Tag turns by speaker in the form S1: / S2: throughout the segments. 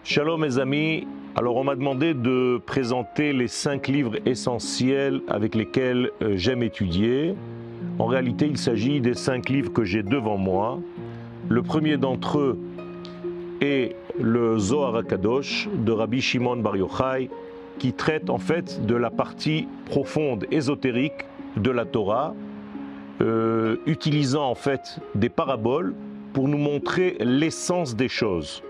S1: Shalom mes amis, alors on m'a demandé de présenter les 5 livres essentiels avec lesquels j'aime étudier. En réalité il s'agit des 5 livres que j'ai devant moi. Le premier d'entre eux est le Zohar HaKadosh de Rabbi Shimon Bar Yochai, qui traite en fait de la partie profonde, ésotérique de la Torah, utilisant en fait des paraboles pour nous montrer l'essence des choses.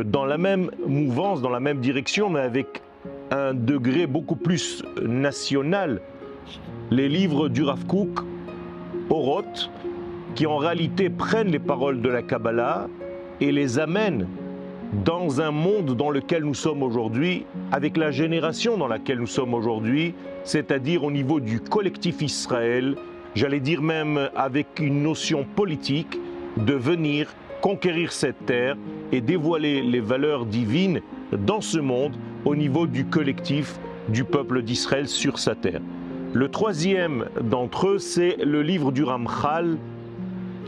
S1: Dans la même mouvance, dans la même direction, mais avec un degré beaucoup plus national, les livres du Rav Kook, Oroth, qui en réalité prennent les paroles de la Kabbalah et les amènent dans un monde dans lequel nous sommes aujourd'hui, avec la génération dans laquelle nous sommes aujourd'hui, c'est-à-dire au niveau du collectif Israël, j'allais dire même avec une notion politique de venir conquérir cette terre et dévoiler les valeurs divines dans ce monde au niveau du collectif du peuple d'Israël sur sa terre. Le troisième d'entre eux, c'est le livre du Ramchal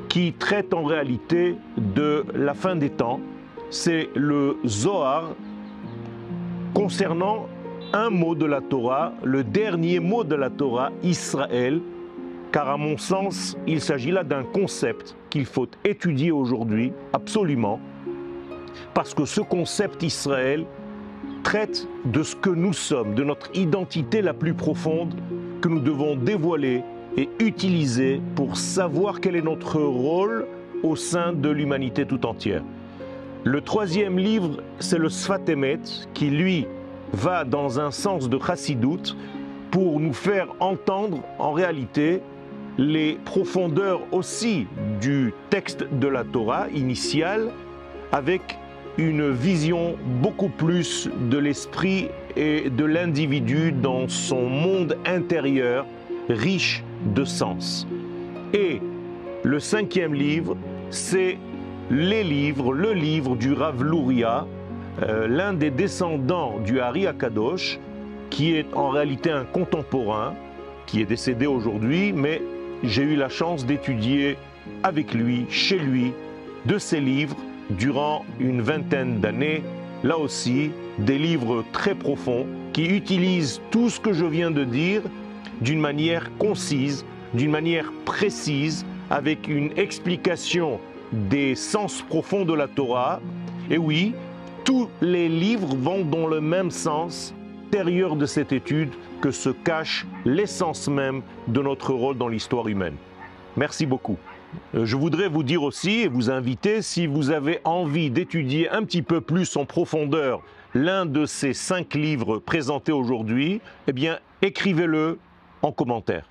S1: qui traite en réalité de la fin des temps. C'est le Zohar concernant un mot de la Torah, le dernier mot de la Torah, Israël, car à mon sens, il s'agit là d'un concept qu'il faut étudier aujourd'hui, absolument, parce que ce concept Israël traite de ce que nous sommes, de notre identité la plus profonde que nous devons dévoiler et utiliser pour savoir quel est notre rôle au sein de l'humanité tout entière. Le troisième livre, c'est le Sfat Emet, qui lui va dans un sens de Chassidut pour nous faire entendre en réalité les profondeurs aussi du texte de la Torah initiale, avec une vision beaucoup plus de l'esprit et de l'individu dans son monde intérieur riche de sens. Et le cinquième livre, c'est le livre du Rav Luria, l'un des descendants du Ari HaKadosh, qui est en réalité un contemporain, qui est décédé aujourd'hui, mais j'ai eu la chance d'étudier avec lui, chez lui, de ses livres durant une vingtaine d'années. Là aussi, des livres très profonds qui utilisent tout ce que je viens de dire d'une manière concise, d'une manière précise, avec une explication des sens profonds de la Torah. Et oui, tous les livres vont dans le même sens intérieur de cette étude que se cache l'essence même de notre rôle dans l'histoire humaine. Merci beaucoup. Je voudrais vous dire aussi et vous inviter, si vous avez envie d'étudier un petit peu plus en profondeur l'un de ces 5 livres présentés aujourd'hui, eh bien écrivez-le en commentaire.